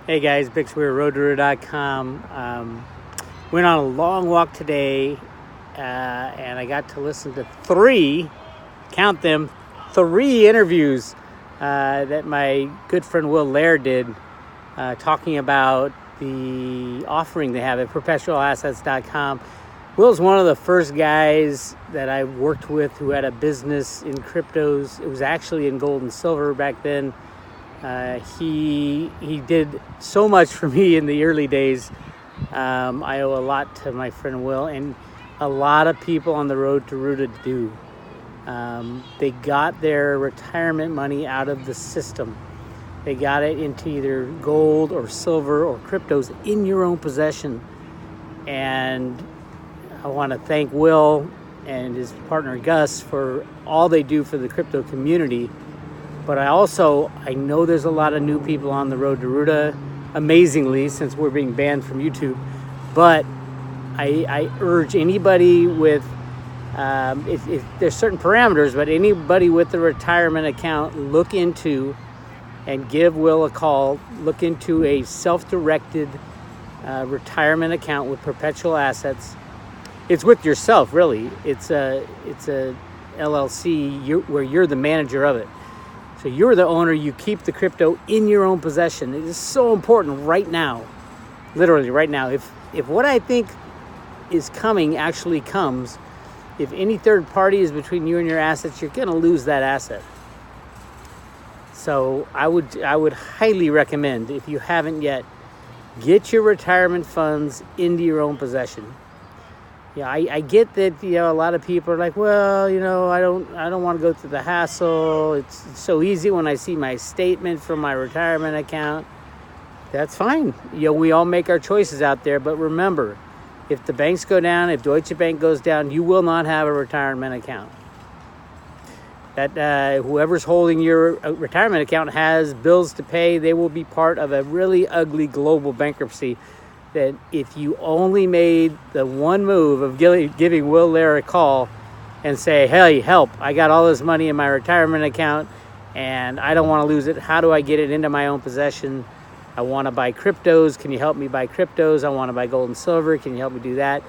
Weir, roadrunner.com. Went on a long walk today, and I got to listen to three interviews that my good friend Will did, talking about the offering they have at perpetualassets.com. Will's one of the first guys that I worked with who had a business in cryptos. It was actually in gold and silver back then. He did so much for me in the early days. I owe a lot to my friend Will, and a lot of people on the road to Ruta do. They got their retirement money out of the system. They got it into either gold or silver or cryptos in your own possession. And I want to thank Will and his partner Gus for all they do for the crypto community. But I know there's a lot of new people on the road to Ruta, amazingly, since we're being banned from YouTube. But I urge anybody with, if there's certain parameters, but anybody with a retirement account, look into and give Will a call. Look into a self-directed retirement account with Perpetual Assets. It's with yourself, really. It's a LLC where you're the manager of it. So you're the owner. You keep the crypto in your own possession. It is so important right now, literally right now. If what I think is coming actually comes, if any third party is between you and your assets, you're going to lose that asset. So I would highly recommend, if you haven't yet, get your retirement funds into your own possession. Yeah, I get that, a lot of people are like, well, I don't want to go through the hassle. It's so easy when I see my statement from my retirement account. That's fine. We all make our choices out there, but remember, if the banks go down, if Deutsche Bank goes down, you will not have a retirement account. That whoever's holding your retirement account has bills to pay. They will be part of a really ugly global bankruptcy. That if you only made the one move of giving Will Lair a call and say, hey, help, I got all this money in my retirement account and I don't want to lose it. How do I get it into my own possession? I want to buy cryptos. Can you help me buy cryptos? I want to buy gold and silver. Can you help me do that?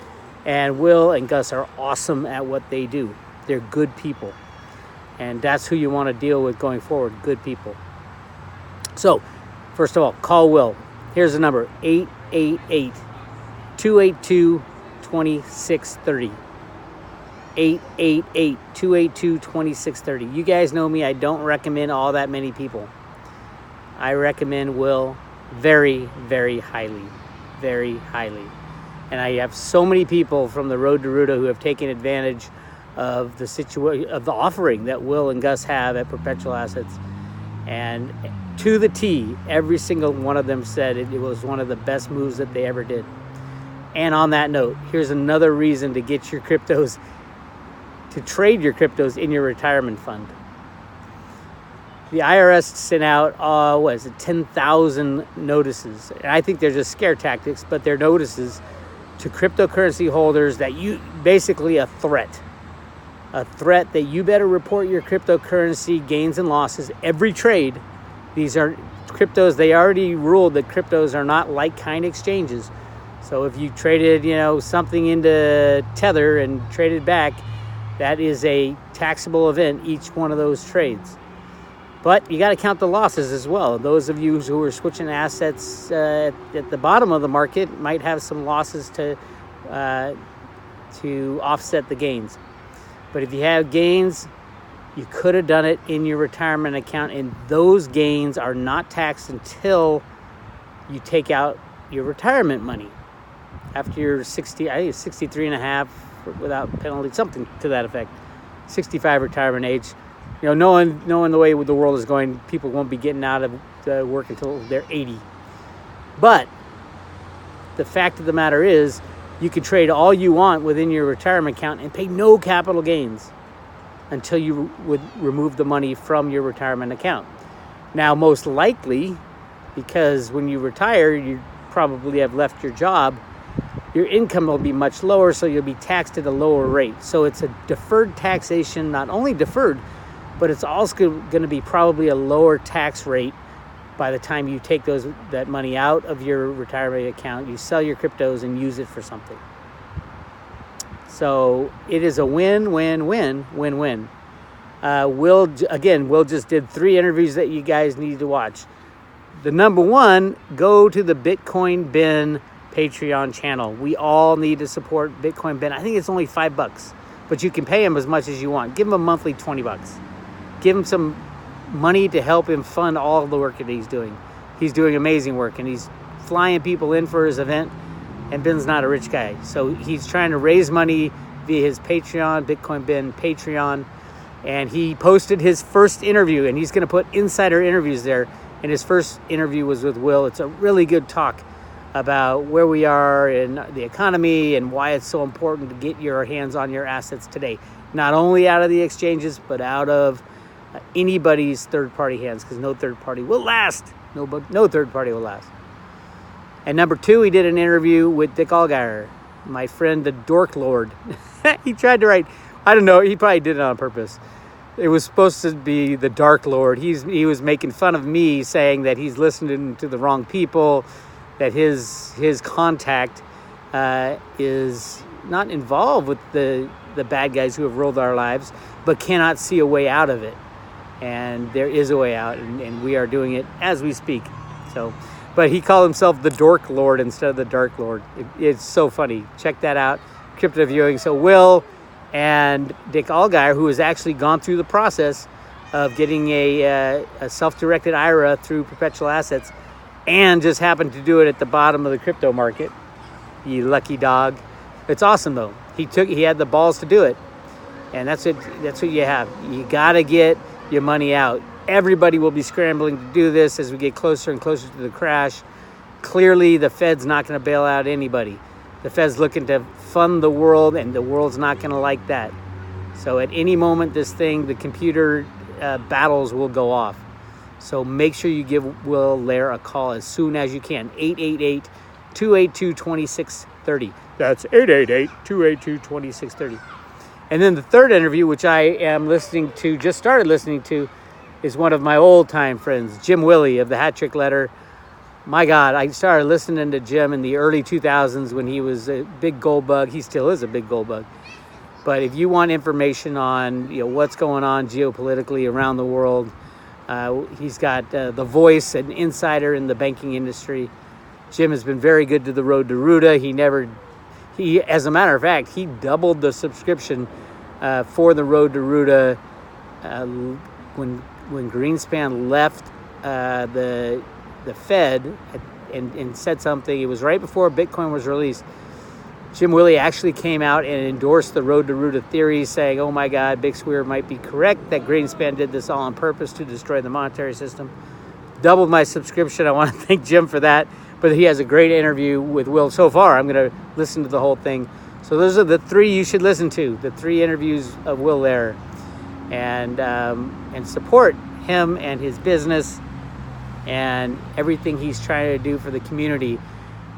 And Will and Gus are awesome at what they do. They're good people. And that's who you want to deal with going forward, good people. So, first of all, call Will. Here's the number, 888-282-2630. 888-282-2630. You guys know me, I don't recommend all that many people. I recommend Will very, very highly. Very highly. And I have so many people from the road to Ruta who have taken advantage of the offering that Will and Gus have at Perpetual Assets. And to the T, every single one of them said it was one of the best moves that they ever did. And on that note, here's another reason to get your cryptos, to trade your cryptos in your retirement fund. The IRS sent out, 10,000 notices. And I think they're just scare tactics, but they're notices to cryptocurrency holders that basically a threat that you better report your cryptocurrency gains and losses every trade. These are cryptos. They already ruled that cryptos are not like-kind exchanges. So if you traded, something into Tether and traded back, that is a taxable event, each one of those trades. But you got to count the losses as well. Those of you who are switching assets at the bottom of the market might have some losses to offset the gains. But if you have gains, you could have done it in your retirement account, and those gains are not taxed until you take out your retirement money. After you're 60, I think it's 63 and a half without penalty, something to that effect. 65 retirement age. Knowing the way the world is going, people won't be getting out of work until they're 80. But the fact of the matter is, you can trade all you want within your retirement account and pay no capital gains until you would remove the money from your retirement account. Now, most likely, because when you retire, you probably have left your job, your income will be much lower, so you'll be taxed at a lower rate. So it's a deferred taxation, not only deferred, but it's also going to be probably a lower tax rate by the time you take that money out of your retirement account, you sell your cryptos and use it for something. So it is a win-win-win-win-win. Will just did 3 interviews that you guys need to watch. The number one, go to the Bitcoin Ben Patreon channel. We all need to support Bitcoin Ben. I think it's only $5, but you can pay him as much as you want. Give him a monthly $20. Give him some money to help him fund all the work that he's doing. He's doing amazing work, and he's flying people in for his event, and Ben's not a rich guy. So he's trying to raise money via his Patreon, Bitcoin Ben Patreon, and he posted his first interview, and he's going to put insider interviews there, and his first interview was with Will. It's a really good talk about where we are in the economy and why it's so important to get your hands on your assets today, not only out of the exchanges, but out of anybody's third-party hands, because no third party will last. No third party will last. And number 2, he did an interview with Dick Allgaier, my friend, the Dork Lord. He tried to write, I don't know, he probably did it on purpose. It was supposed to be the Dark Lord. He was making fun of me, saying that he's listening to the wrong people, that his contact is not involved with the bad guys who have ruled our lives, but cannot see a way out of it. And there is a way out, and we are doing it as we speak. So, but he called himself the Dork Lord instead of the Dark Lord. It's so funny. Check that out. Crypto Viewing. So Will and Dick Allgaier, who has actually gone through the process of getting a self-directed IRA through Perpetual Assets, and just happened to do it at the bottom of the crypto market. You lucky dog. It's awesome though. He had the balls to do it, and that's what you have. You got to get your money out. Everybody will be scrambling to do this as we get closer and closer to the crash. Clearly, the Fed's not going to bail out anybody. The Fed's looking to fund the world, and the world's not going to like that. So at any moment, the computer battles will go off. So make sure you give Will Lair a call as soon as you can. 888-282-2630. That's 888-282-2630. And then the third interview, which I am just started listening to, is one of my old-time friends, Jim Willie of the Hat Trick Letter. My God, I started listening to Jim in the early 2000s when he was a big gold bug. He still is a big gold bug. But if you want information on what's going on geopolitically around the world, he's got the voice and insider in the banking industry. Jim has been very good to the Road to Ruta. He, as a matter of fact, he doubled the subscription for the Road to Ruta when Greenspan left the Fed and said something. It was right before Bitcoin was released. Jim Willie actually came out and endorsed the Road to Ruta theory, saying, oh my God, Big Weir might be correct, that Greenspan did this all on purpose to destroy the monetary system. Doubled my subscription. I want to thank Jim for that. But he has a great interview with Will so far. I'm going to listen to the whole thing. So those are the 3 you should listen to, the 3 interviews of Will Lair, and support him and his business and everything he's trying to do for the community.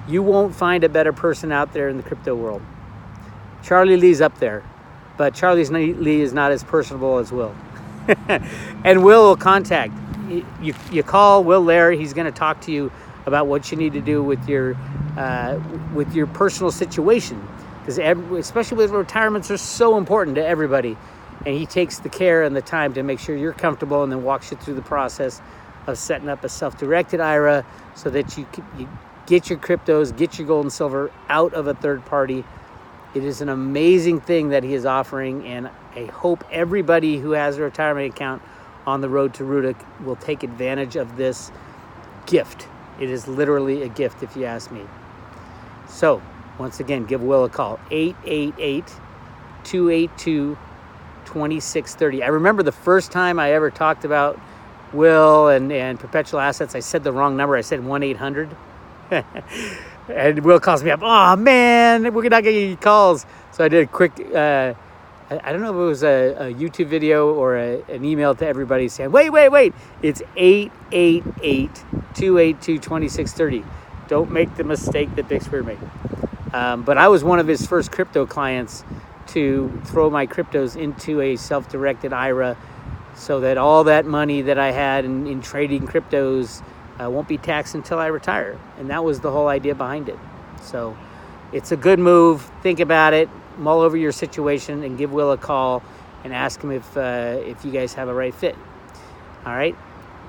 You won't find a better person out there in the crypto world. Charlie Lee's up there, but Charlie Lee is not as personable as Will. And Will contact. You call Will Lair. He's going to talk to you about what you need to do with your personal situation, because especially with retirements are so important to everybody, and he takes the care and the time to make sure you're comfortable, and then walks you through the process of setting up a self-directed IRA so that you get your cryptos, get your gold and silver out of a third party. It is an amazing thing that he is offering, and I hope everybody who has a retirement account on the Road to Ruta will take advantage of this gift. It is literally a gift, if you ask me. So, once again, give Will a call. 888-282-2630. I remember the first time I ever talked about Will and Perpetual Assets, I said the wrong number. I said 1-800. And Will calls me up. Oh, man, we're not getting any calls. So I did a quick... I don't know if it was a YouTube video or an email to everybody saying, wait. It's 888-282-2630. Don't make the mistake that Big Weir made. But I was one of his first crypto clients to throw my cryptos into a self-directed IRA so that all that money that I had in trading cryptos I won't be taxed until I retire. And that was the whole idea behind it. So it's a good move. Think about it, mull over your situation, and give Will a call and ask him if you guys have a right fit. All right,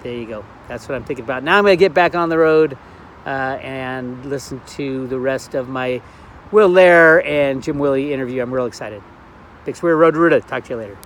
there you go. That's what I'm thinking about. Now I'm going to get back on the road and listen to the rest of my Will Lair and Jim Willie interview. I'm real excited. Thanks. We're Road to Ruta. Talk to you later.